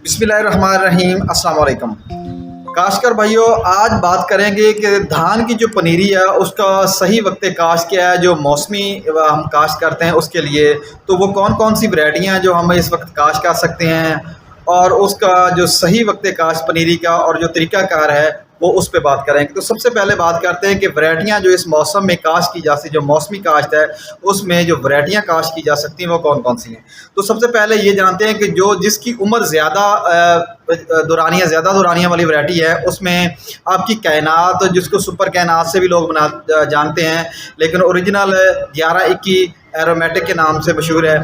बिस्मिल्लाहिर्रहमानिर्रहीम। अस्सलाम वालेकुम काश्तकार भाइयों, आज बात करेंगे कि धान की जो पनीरी है उसका सही वक्त काश्त क्या है। जो मौसमी हम काश्त करते हैं उसके लिए तो वो कौन कौन सी वैरायटियाँ हैं जो हम इस वक्त काश्त कर सकते हैं, और उसका जो सही वक्त काश्त पनीरी का और जो तरीक़ाकार है वो उस पर बात करेंगे। तो सबसे पहले बात करते हैं कि वैरायटियाँ जो इस मौसम में काश्त की जा सकती, जो मौसमी काश्त है उसमें जो वैरायटियाँ काश्त की जा सकती हैं वो कौन कौन सी हैं। तो सबसे पहले ये जानते हैं कि जो जिसकी उम्र ज़्यादा दुरानियाँ वाली वैरायटी है उसमें आपकी कैनात, जिसको सुपर कैनात से भी लोग जानते हैं, लेकिन ओरिजिनल 11-21 एरोमेटिक के नाम से मशहूर है,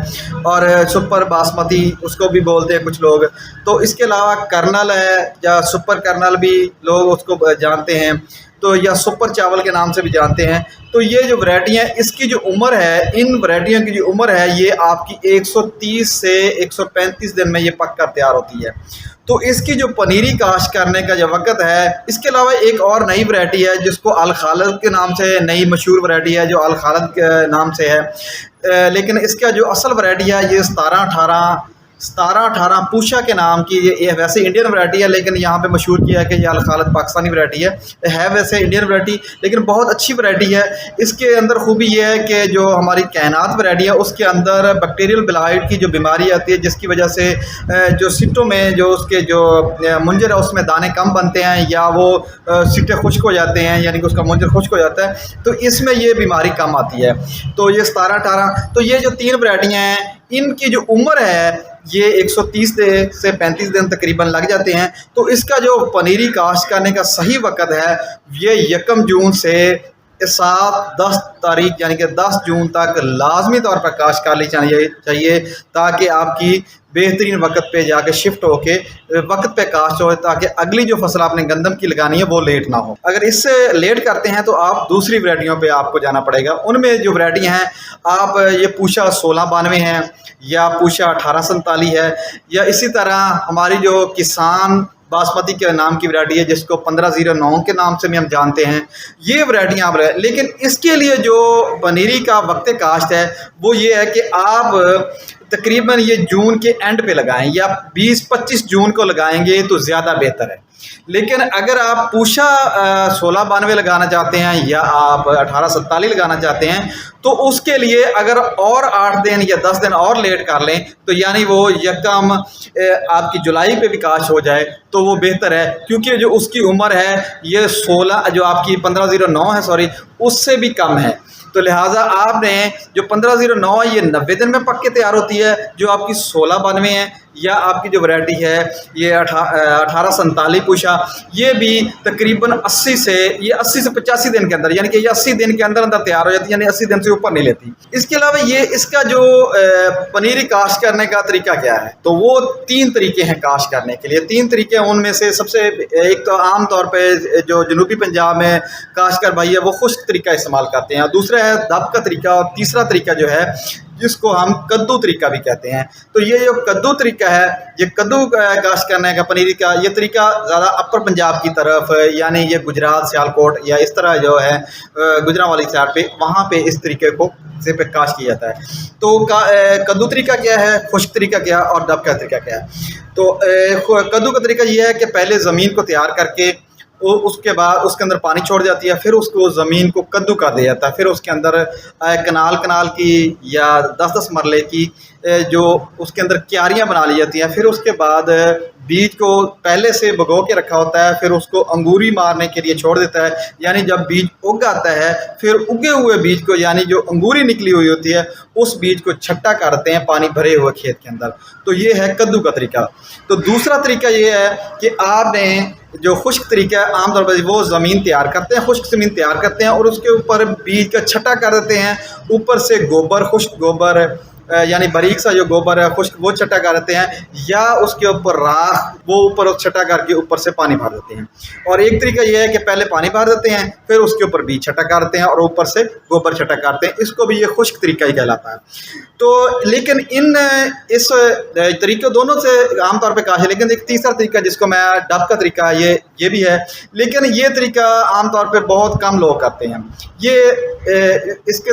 और सुपर बासमती उसको भी बोलते हैं कुछ लोग। तो इसके अलावा कर्नल है या सुपर कर्नल भी लोग उसको जानते हैं, तो या सुपर चावल के नाम से भी जानते हैं। तो ये जो वैरायटी है इसकी जो उम्र है, इन वैरायटियों की जो उम्र है ये आपकी 130 से 135 दिन में ये पक कर तैयार होती है। तो इसकी जो पनीरी काश्त करने का जो वक़्त है, इसके अलावा एक और नई वैरायटी है जिसको अल खालिद के नाम से, नई मशहूर वैरायटी है जो अल खालिद के नाम से है, लेकिन इसका जो असल वैरायटी है ये 17-18 पूषा के नाम की ये वैसे इंडियन वैरायटी है, लेकिन यहाँ पे मशहूर किया है कि ये अल खालिद पाकिस्तानी वैरायटी है वैसे इंडियन वैरायटी, लेकिन बहुत अच्छी वैरायटी है। इसके अंदर खूबी ये है कि जो हमारी कैनात वैरायटी है उसके अंदर बैक्टीरियल ब्लाइट की जो बीमारी आती है, जिसकी वजह से जो सिट्टों में जो उसके जो मुंजर है उसमें दाने कम बनते हैं या वो सिट्टे खुश्क हो जाते हैं, यानी कि उसका मुंजर खुश्क हो जाता है, तो इसमें ये बीमारी कम आती है। तो ये 17-18, तो ये जो 3 वैरायटियाँ हैं इनकी जो उम्र है ये 130 से 35 दिन तकरीबन लग जाते हैं। तो इसका जो पनीरी काश्त करने का सही वक़्त है ये 1 जून से 7-10 तारीख यानी कि 10 जून तक लाजमी तौर पर काश्त कर ली चाहिए, ताकि आपकी बेहतरीन वक्त पे जाके शिफ्ट होके वक्त पे काश्त हो, ताकि अगली जो फसल आपने गंदम की लगानी है वो लेट ना हो। अगर इससे लेट करते हैं तो आप दूसरी वैरायटियों पे आपको जाना पड़ेगा। उनमें जो वैरायटियाँ हैं आप ये पूषा 1692 है या पूषा 1847 है, या इसी तरह हमारी जो किसान बासमती के नाम की वैरायटी है जिसको 1509 के नाम से भी हम जानते हैं, ये वैरायटियाँ आप। लेकिन इसके लिए जो पनीरी का वक्त काश्त है वो ये है कि आप तकरीबन ये जून के एंड पे लगाएं या 20-25 जून को लगाएंगे तो ज़्यादा बेहतर है। लेकिन अगर आप पूषा 1692 लगाना चाहते हैं या आप 1847 लगाना चाहते हैं तो उसके लिए अगर और 8 दिन या 10 दिन और लेट कर लें तो यानी वो यकम आपकी जुलाई पे भी काश्त हो जाए तो वो बेहतर है, क्योंकि जो उसकी उम्र है ये 16 जो आपकी 1509 है सॉरी उससे भी कम है। तो लिहाजा आपने जो 1509 है ये 90 दिन में पक के तैयार होती है, जो आपकी 1692 है या आपकी जो वैरायटी है ये 1847 पूषा ये भी तकरीबन 80 से 85 दिन के अंदर, यानी कि ये 80 दिन के अंदर अंदर तैयार हो जाती है, यानी 80 दिन से ऊपर नहीं लेती। इसके अलावा ये इसका जो पनीरी काश्त करने का तरीका क्या है, तो वो 3 तरीके हैं काश्त करने के लिए। 3 तरीके हैं, उनमें से सबसे एक तो आम तौर पर जो जनूबी पंजाब में काश्तकार भाई है वो खुश्क तरीका इस्तेमाल करते हैं, दूसरा है दब का तरीका, और तीसरा तरीका जो है जिसको हम कद्दू तरीका भी कहते हैं। तो ये जो कद्दू तरीका है, ये कद्दू काश्त करने का पनीरी का ये तरीका ज़्यादा अपर पंजाब की तरफ, यानी ये गुजरात, सियालकोट या इस तरह जो है गुजरांवाली साइड पे, वहाँ पे इस तरीके को से पे काश्त किया जाता है। तो कद्दू तरीका क्या है, खुश्क तरीका क्या और दब का तरीका क्या है। तो कद्दू का तरीका ये है कि पहले ज़मीन को तैयार करके उसके बाद उसके अंदर पानी छोड़ जाती है, फिर उसको ज़मीन को कद्दू कर दिया जाता है, फिर उसके अंदर कनाल की या 10-10 मरले की जो उसके अंदर क्यारियाँ बना ली जाती हैं। फिर उसके बाद बीज को पहले से भिगो के रखा होता है, फिर उसको अंगूरी मारने के लिए छोड़ देता है, यानी जब बीज उग आता है फिर उगे हुए बीज को, यानी जो अंगूरी निकली हुई होती है उस बीज को छट्टा करते हैं पानी भरे हुए खेत के अंदर। तो ये है कद्दू का तरीका। तो दूसरा तरीका ये है कि आपने जो खुश्क तरीका है आमतौर पर वो ज़मीन तैयार करते हैं, खुश्क ज़मीन तैयार करते हैं और उसके ऊपर बीज का छट्टा कर देते हैं, ऊपर से गोबर, खुश्क गोबर यानी बारीक सा जो गोबर है खुश्क वो छटा कर देते हैं, या उसके ऊपर राख वो ऊपर छटा करके ऊपर से पानी भर देते हैं। और एक तरीका ये है कि पहले पानी भर देते हैं, फिर उसके ऊपर बीज छटा करते हैं और ऊपर से गोबर छटा करते हैं, इसको भी ये खुश्क तरीका ही कहलाता है। तो लेकिन इस तरीके दोनों से आमतौर पर काश है, लेकिन एक तीसरा तरीका जिसको मैं डब का तरीका ये भी है, लेकिन ये तरीका आमतौर पर बहुत कम लोग करते हैं। ये इसके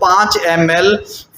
5 ml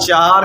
4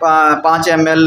5 ml